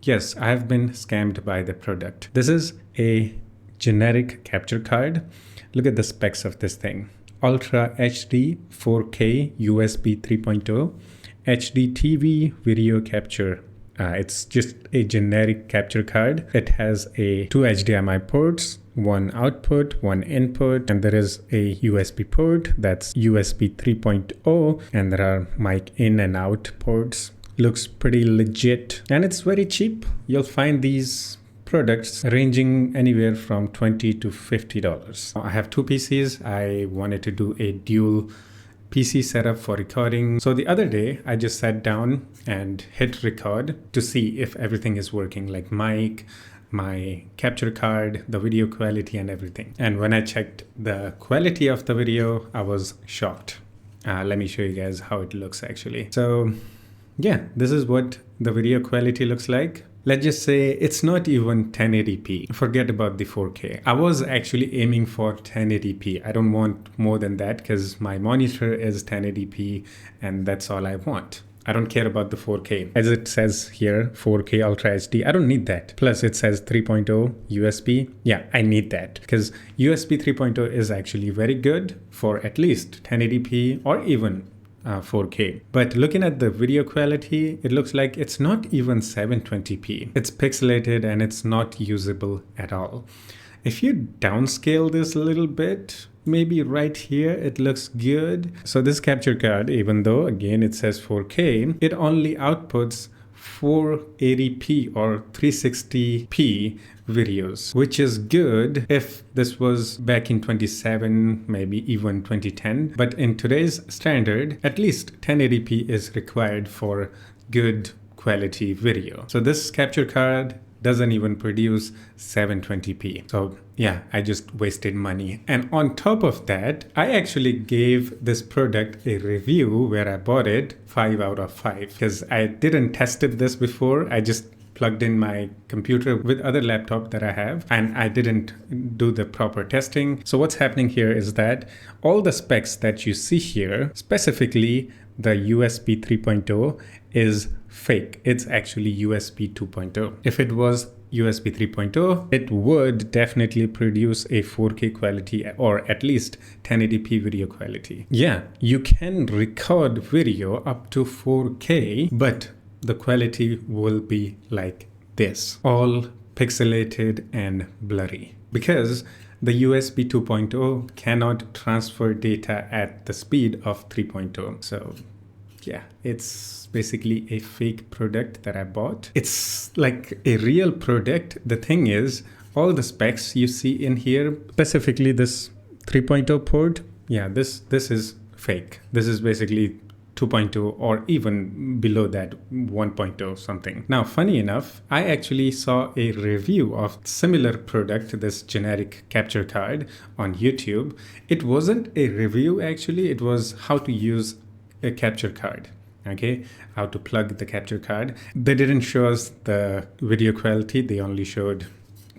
Yes, I have been scammed by the product. This is a generic capture card. Look at the specs of this thing. Ultra HD 4K USB 3.0 HD TV video capture. It's just a generic capture card. It has two HDMI ports, one output, one input, and there is a USB port that's USB 3.0, and there are mic in and out ports. Looks pretty legit, and it's very cheap. You'll find these products ranging anywhere from $20 to $50. I have two PCs. I wanted to do a dual PC setup for recording. So the other day, I just sat down and hit record to see if everything is working, like mic, my capture card, the video quality, and everything. And when I checked the quality of the video, I was shocked. Let me show you guys how it looks actually. So yeah, this is what the video quality looks like. Let's just say it's not even 1080p. Forget about the 4K. I was actually aiming for 1080p. I don't want more than that because my monitor is 1080p and that's all I want. I don't care about the 4K. As it says here, 4K Ultra HD, I don't need that. Plus it says 3.0 USB. Yeah, I need that because USB 3.0 is actually very good for at least 1080p or even 4K. But looking at the video quality, it looks like it's not even 720p. It's pixelated and it's not usable at all. If you downscale this a little bit, maybe right here, it looks good. So this capture card, even though again it says 4K, it only outputs 480p or 360p videos, which is good if this was back in 2007, maybe even 2010. But in today's standard, at least 1080p is required for good quality video. So this capture card doesn't even produce 720p. So yeah, I just wasted money. And on top of that, I actually gave this product a review where I bought it 5 out of 5 because I didn't tested this before. I just plugged in my computer with other laptop that I have and I didn't do the proper testing. So what's happening here is that all the specs that you see here, specifically the USB 3.0 is fake. It's actually USB 2.0. If it was USB 3.0, it would definitely produce a 4K quality or at least 1080p video quality. Yeah, you can record video up to 4K, but the quality will be like this, all pixelated and blurry, because the USB 2.0 cannot transfer data at the speed of 3.0. So yeah, it's basically a fake product that I bought. It's like a real product. The thing is, all the specs you see in here, specifically this 3.0 port, yeah, this is fake. This is basically 2.0 or even below that 1.0 something. Now, funny enough, I actually saw a review of similar product, this generic capture card on YouTube. It wasn't a review actually, it was how to use a capture card. Okay, how to plug the capture card. They didn't show us the video quality, they only showed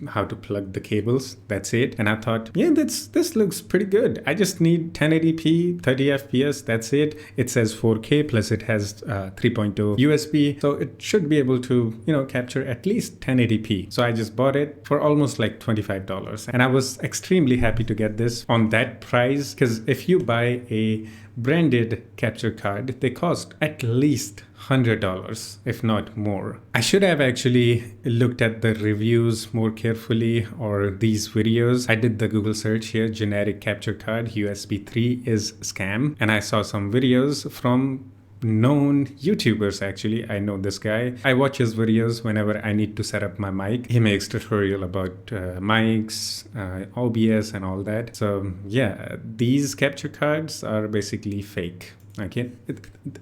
how to plug the cables. That's it. And I thought, yeah, this looks pretty good. I just need 1080p, 30 FPS. That's it. It says 4K plus it has 3.0 USB. So it should be able to, capture at least 1080p. So I just bought it for almost like $25. And I was extremely happy to get this on that price because if you buy a branded capture card, they cost at least $100, if not more. I should have actually looked at the reviews more carefully or these videos. I did the Google search here, generic capture card, USB 3 is scam. And I saw some videos from known YouTubers actually. I know this guy. I watch his videos whenever I need to set up my mic. He makes tutorial about mics, OBS and all that. So yeah, these capture cards are basically fake. Okay,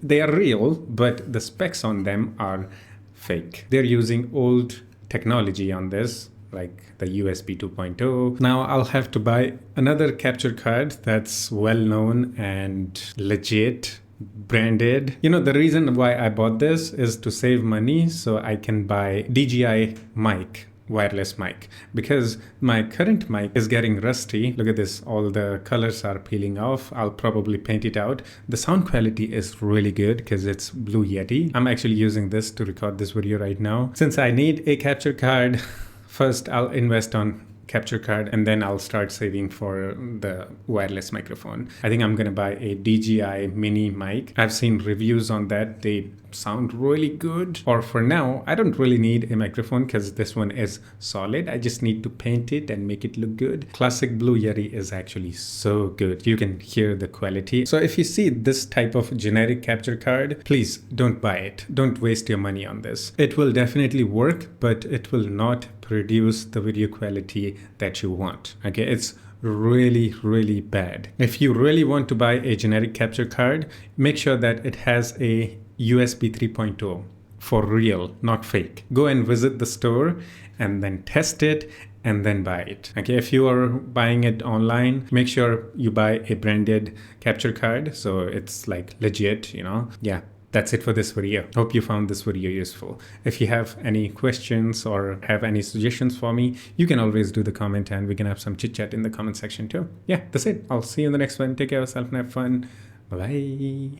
they are real, but the specs on them are fake. They're using old technology on this, like the USB 2.0. Now I'll have to buy another capture card that's well known and legit, branded. The reason why I bought this is to save money so I can buy DJI mic. wireless mic, because my current mic is getting rusty. Look at this, all the colors are peeling off. I'll probably paint it out. The sound quality is really good because it's Blue Yeti. I'm actually using this to record this video right now. Since I need a capture card, first I'll invest on capture card and then I'll start saving for the wireless microphone. I think I'm gonna buy a DJI mini mic. I've seen reviews on that. They sound really good. Or for now, I don't really need a microphone because this one is solid. I just need to paint it and make it look good. Classic Blue Yeti is actually so good. You can hear the quality. So if you see this type of generic capture card, please don't buy it. Don't waste your money on this. It will definitely work, but it will not produce the video quality that you want. Okay, it's really bad. If you really want to buy a generic capture card, make sure that it has a USB 3.0 for real, not fake. Go and visit the store and then test it and then buy it. Okay, if you are buying it online, make sure you buy a branded capture card so it's like legit, you know. Yeah. That's it for this video. Hope you found this video useful. If you have any questions or have any suggestions for me, you can always do the comment and we can have some chit chat in the comment section too. Yeah, that's it. I'll see you in the next one. Take care of yourself and have fun. Bye-bye.